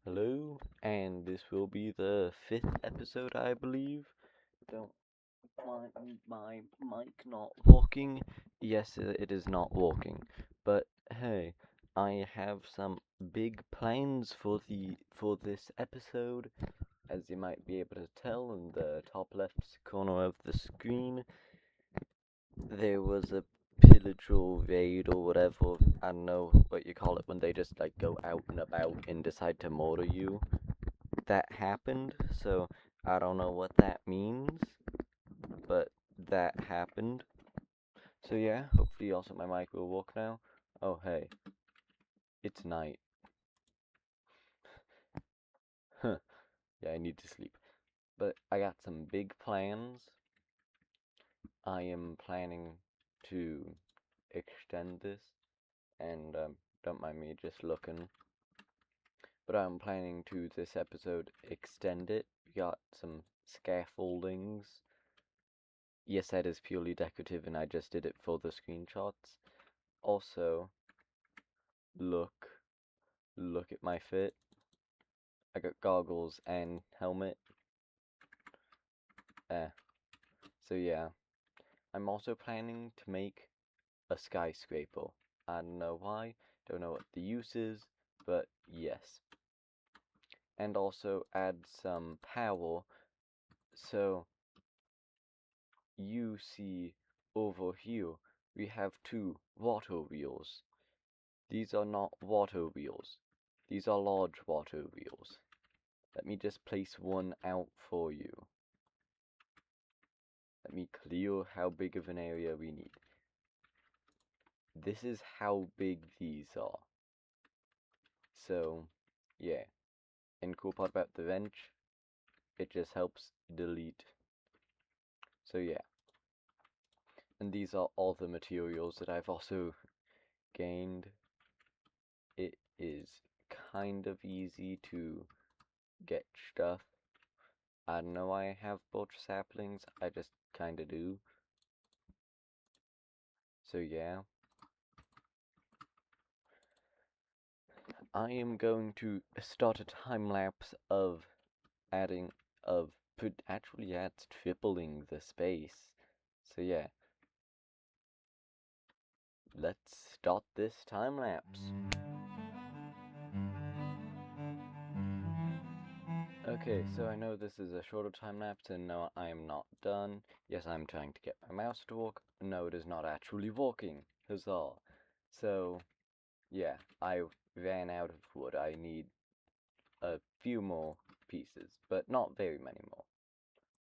Hello, and this will be the fifth episode, I believe. Don't mind my mic not working. Yes, it is not working. But hey, I have some big plans for this episode, as you might be able to tell in the top left corner of the screen. There was a pillage or raid or whatever. I don't know what you call it when they just like go out and about and decide to murder you. That happened, so I don't know what that means, but that happened. So yeah, hopefully also my mic will work now. Oh hey, it's night. Huh, yeah, I need to sleep. But I got some big plans. I am planning to extend this, and don't mind me just looking. But I'm planning to this episode extend it. We got some scaffoldings. Yes, that is purely decorative, and I just did it for the screenshots. Also, look, look at my fit. I got goggles and helmet. Eh. So yeah, I'm also planning to make a skyscraper. I don't know why, don't know what the use is, but yes. And also add some power. So you see over here, we have two water wheels. These are not water wheels. These are large water wheels. Let me just place one out for you. Let me clear how big of an area we need. This is how big these are. So, yeah. And cool part about the wrench, it just helps delete. So yeah. And these are all the materials that I've also gained. It is kind of easy to get stuff. I know I have birch saplings, I just kinda do. So yeah. I am going to start a time lapse of adding of actually adds tripling the space. So yeah, let's start this time lapse. Okay, so I know this is a shorter time lapse, and no, I am not done. Yes, I'm trying to get my mouse to work. No, it is not actually working. Huzzah. So, yeah, I ran out of wood. I need a few more pieces, but not very many more.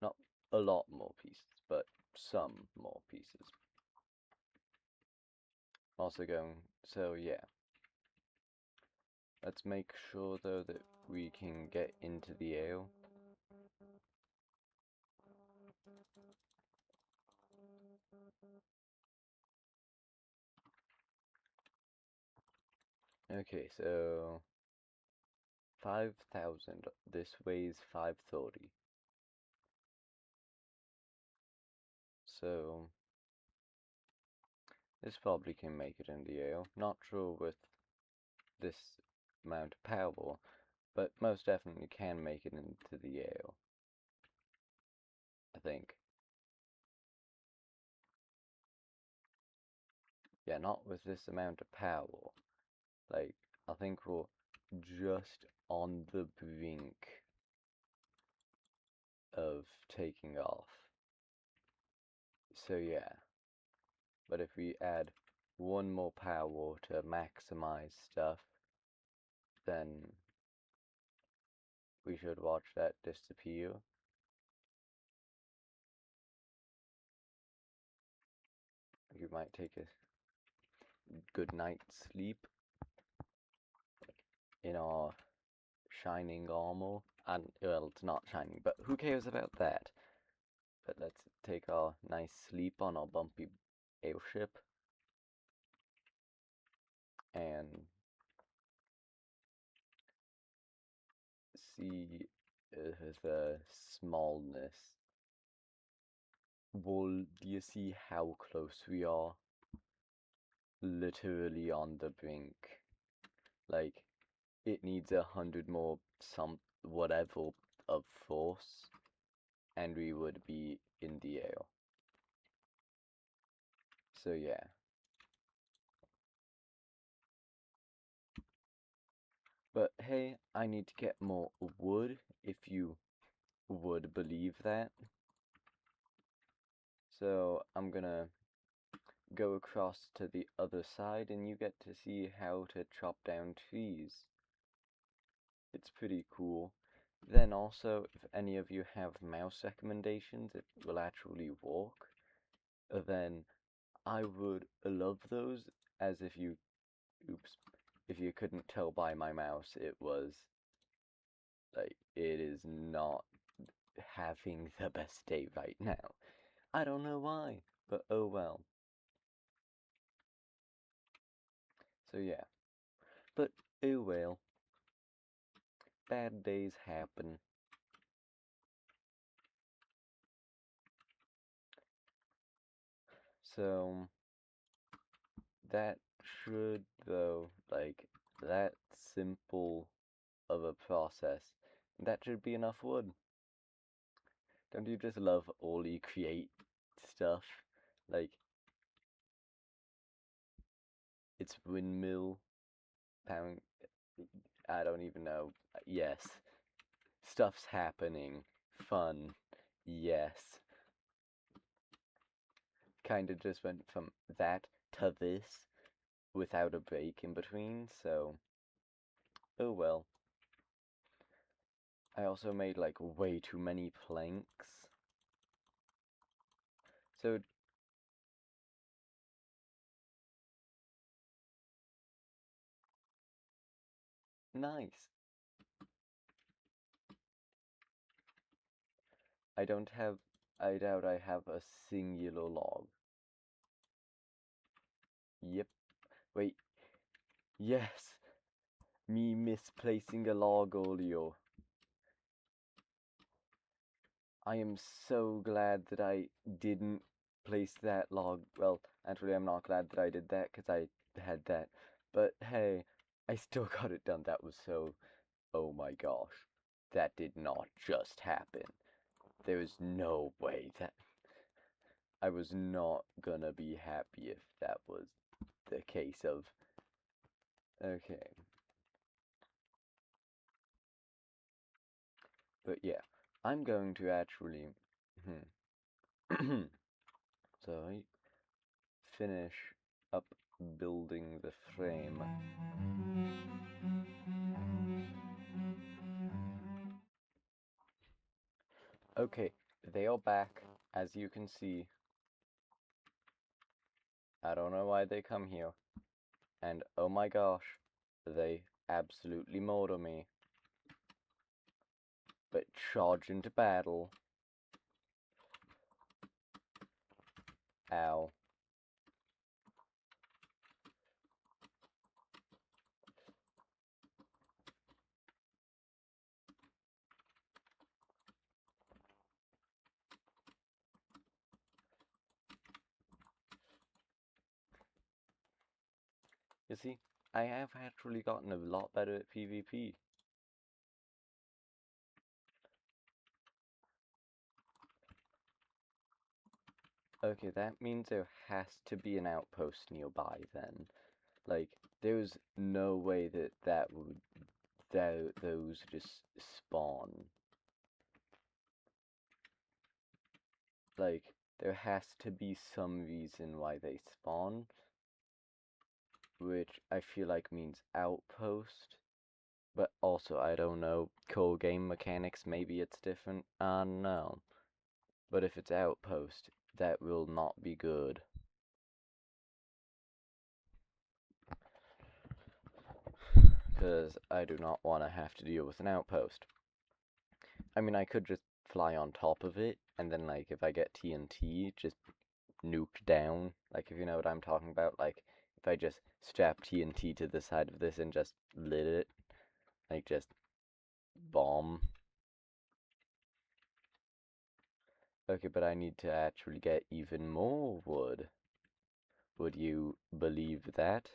Not a lot more pieces, but some more pieces. Also going, so yeah. Let's make sure though that we can get into the ale. Okay, so 5,000. This weighs 530. So this probably can make it in the ale. Not sure with this amount of power, but most definitely can make it into the ale. I think. Yeah, not with this amount of power. Like, I think we're just on the brink of taking off. So yeah. But if we add one more power to maximize stuff, then we should watch that disappear. We might take a good night's sleep in our shining armor. And, well, it's not shining, but who cares about that? But let's take our nice sleep on our bumpy airship. And see the smallness. Well, do you see how close we are? Literally on the brink. Like, it needs 100 more whatever of force, and we would be in the air. So yeah. But hey, I need to get more wood, if you would believe that. So I'm gonna go across to the other side and you get to see how to chop down trees. It's pretty cool. Then also, if any of you have mouse recommendations, it will actually work, then I would love those, as if you, oops, if you couldn't tell by my mouse, it was, like, it is not having the best day right now. I don't know why, but oh well. So yeah, but oh well. Bad days happen. So that should, though, like, that simple of a process, that should be enough wood. Don't you just love all you create stuff? Like, it's windmill, pound, I don't even know. Yes. Stuff's happening. Fun. Yes. Kinda just went from that to this without a break in between, so oh well. I also made like way too many planks. So nice. I don't have, I doubt I have a singular log. Yep. Wait. Yes. Me misplacing a log earlier. I am so glad that I didn't place that log. Well, actually, I'm not glad that I did that because I had that. But hey, I still got it done. That was so. Oh my gosh. That did not just happen. There was no way that. I was not gonna be happy if that was the case of. Okay. But yeah, I'm going to actually. So I finish up building the frame. Okay, they are back, as you can see. I don't know why they come here. And oh my gosh, they absolutely murder me. But charge into battle. Ow. You see, I have actually gotten a lot better at PvP. Okay, that means there has to be an outpost nearby then. Like, there's no way that those just spawn. Like, there has to be some reason why they spawn, which I feel like means outpost. But also, I don't know, core game mechanics, maybe it's different, I don't know. But if it's outpost, that will not be good. Because I do not want to have to deal with an outpost. I mean, I could just fly on top of it, and then, like, if I get TNT, just nuke down. Like, if you know what I'm talking about. Like, if I just strap TNT to the side of this and just lit it, like, just bomb. Okay, but I need to actually get even more wood. Would you believe that?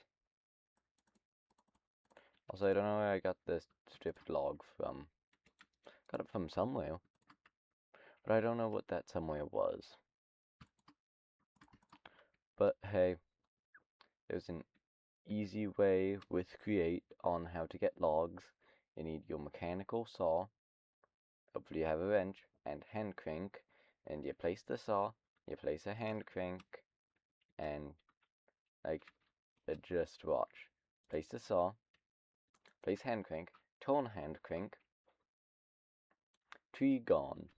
Also, I don't know where I got this stripped log from. Got it from somewhere. But I don't know what that somewhere was. But hey, there's an easy way with Create on how to get logs. You need your mechanical saw. Hopefully you have a wrench and hand crank. And you place the saw, you place a hand crank, and like just watch. Place the saw, place hand crank, turn hand crank, tree gone.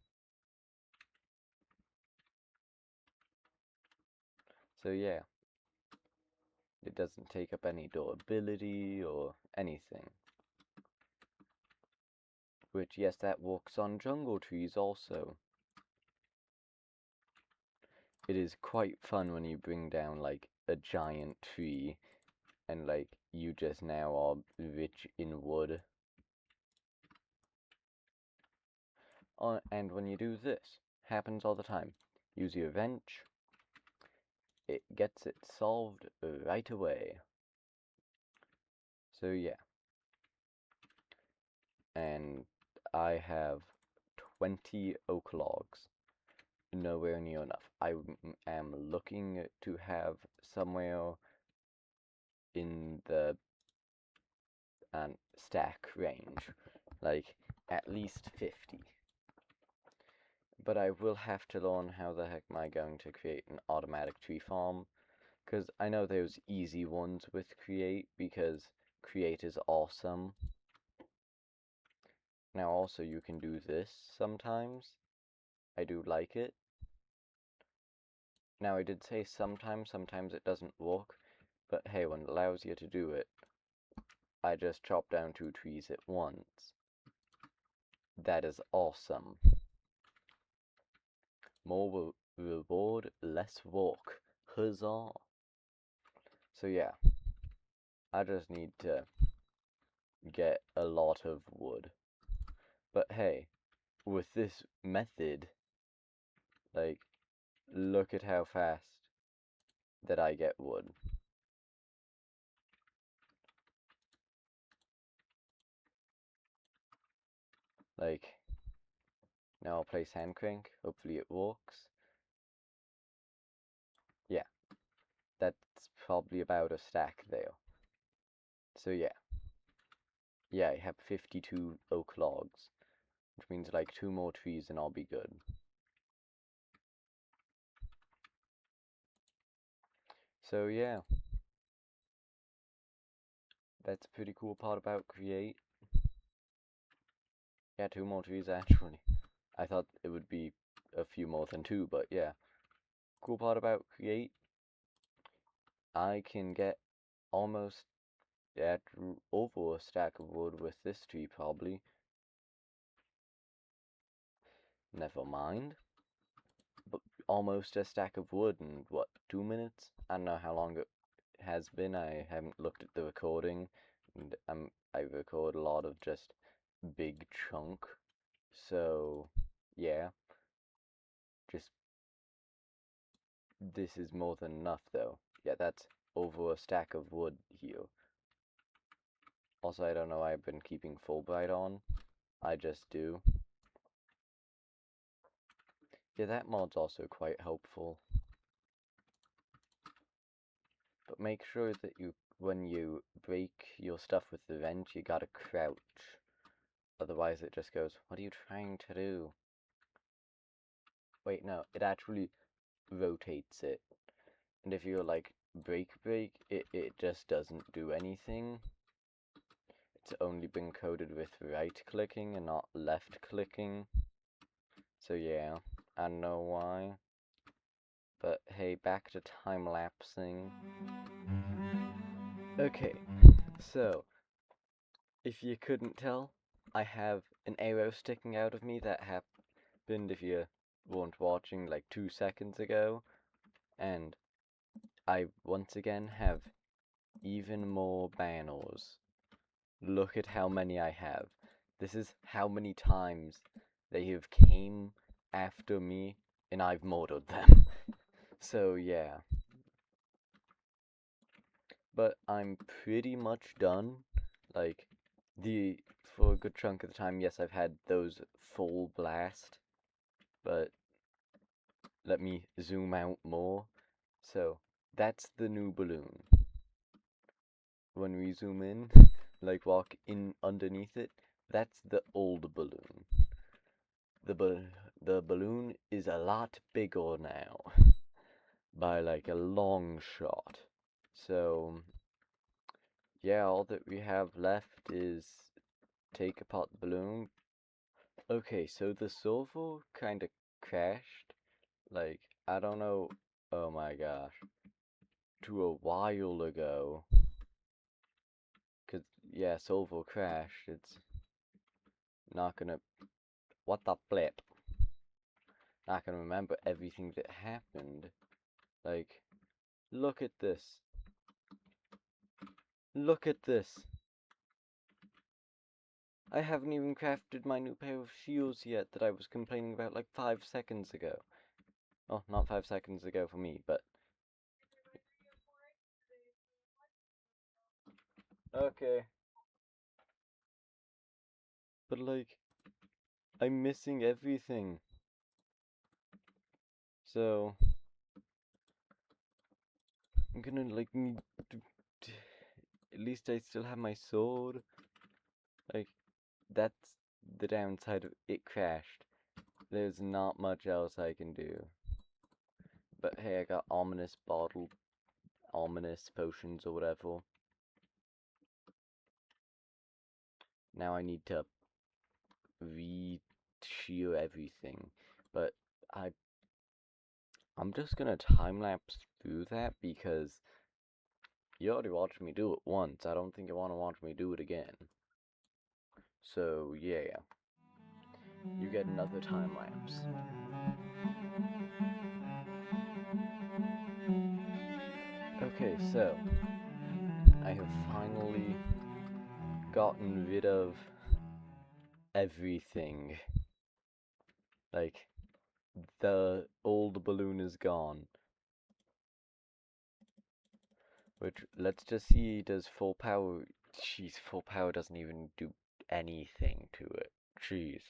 So yeah, it doesn't take up any durability or anything. Which, yes, that works on jungle trees also. It is quite fun when you bring down like a giant tree and like you just now are rich in wood. And when you do this, happens all the time. Use your wrench, it gets it solved right away. So yeah. And I have 20 oak logs. Nowhere near enough. I am looking to have somewhere in the stack range, like at least 50. But I will have to learn how the heck am I going to create an automatic tree farm, because I know there's easy ones with Create, because Create is awesome. Now also you can do this sometimes. I do like it. Now I did say sometimes it doesn't work, but hey, when it allows you to do it, I just chop down 2 trees at once. That is awesome. More reward, less work. Huzzah! So yeah, I just need to get a lot of wood. But hey, with this method, like, look at how fast that I get wood. Like, now I'll place hand crank, hopefully it works. Yeah, that's probably about a stack there. So yeah. Yeah, I have 52 oak logs, which means like 2 more trees and I'll be good. So yeah, that's a pretty cool part about Create. Yeah, 2 more trees actually. I thought it would be a few more than 2, but yeah. Cool part about Create, I can get almost at over a stack of wood with this tree probably. Never mind. But almost a stack of wood in what, 2 minutes? I don't know how long it has been. I haven't looked at the recording, and I record a lot of just big chunk. So yeah, just this is more than enough though. Yeah, that's over a stack of wood here. Also, I don't know why I've been keeping Fulbright on. I just do. Yeah, that mod's also quite helpful. But make sure that when you break your stuff with the wrench, you gotta crouch. Otherwise it just goes, what are you trying to do? Wait, no, it actually rotates it. And if you're like break, it just doesn't do anything. It's only been coded with right clicking and not left clicking. So yeah, I don't know why. But hey, back to time-lapsing. Okay, so if you couldn't tell, I have an arrow sticking out of me that happened if you weren't watching like 2 seconds ago. And I once again have even more banners. Look at how many I have. This is how many times they have came after me and I've murdered them. So yeah. But I'm pretty much done. like, for a good chunk of the time, yes, I've had those full blast, but let me zoom out more. So, that's the new balloon. When we zoom in, like walk in underneath it, that's the old balloon. The balloon is a lot bigger now, by like a long shot. So, yeah, all that we have left is take apart the balloon. Okay, so the servo kind of crashed. Like, I don't know. Oh my gosh. To a while ago. Cause, yeah, servo crashed. It's not gonna. What the flip? Not gonna remember everything that happened. Like, look at this. Look at this. I haven't even crafted my new pair of shoes yet that I was complaining about like 5 seconds ago. Oh, not 5 seconds ago for me, but... Okay. But like, I'm missing everything. So, I'm gonna like need to, at least I still have my sword. Like, that's the downside of it crashed. There's not much else I can do. But hey, I got ominous potions or whatever. Now I need to re-shear everything. But I'm just gonna time-lapse through that because you already watched me do it once. I don't think you want to watch me do it again. So, yeah. You get another time-lapse. Okay, so I have finally gotten rid of everything. Like, the old balloon is gone. Which, let's just see, does full power... Jeez, full power doesn't even do anything to it. Jeez.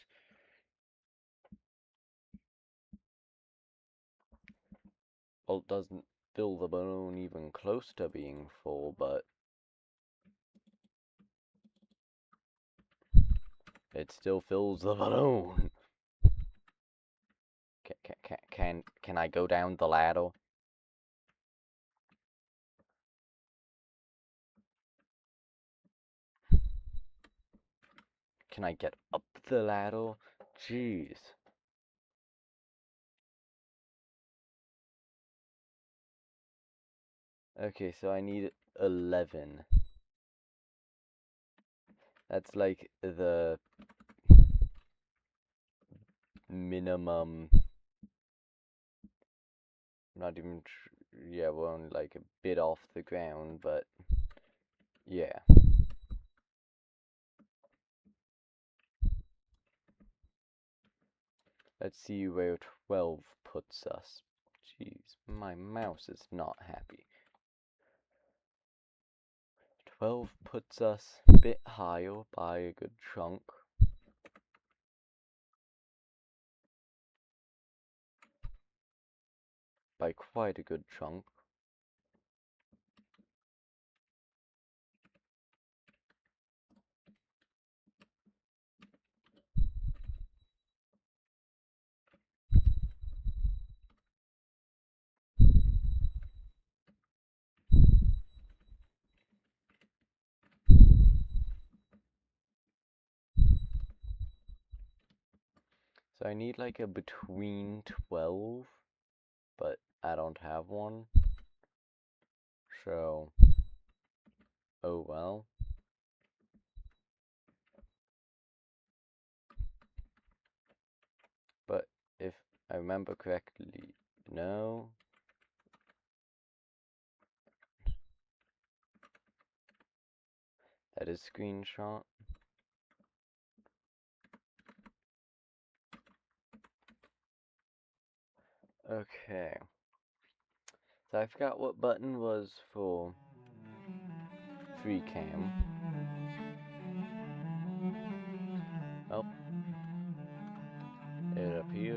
Well, it doesn't fill the balloon even close to being full, but... it still fills the balloon. Can I go down the ladder? Can I get up the ladder? Jeez. Okay, so I need 11. That's like the minimum. Not even. Yeah, we're only like a bit off the ground, but yeah. Let's see where 12 puts us. Jeez, my mouse is not happy. 12 puts us a bit higher by a good chunk. By quite a good chunk. So I need like a between 12, but I don't have one. So, oh well. But if I remember correctly, no. That is screenshot. Okay. So I forgot what button was for free cam.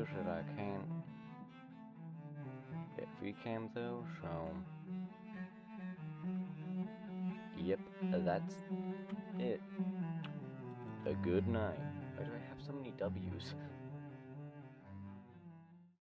videos that I can't get free cam though, so yep, that's it. A good night. Why do I have so many W's?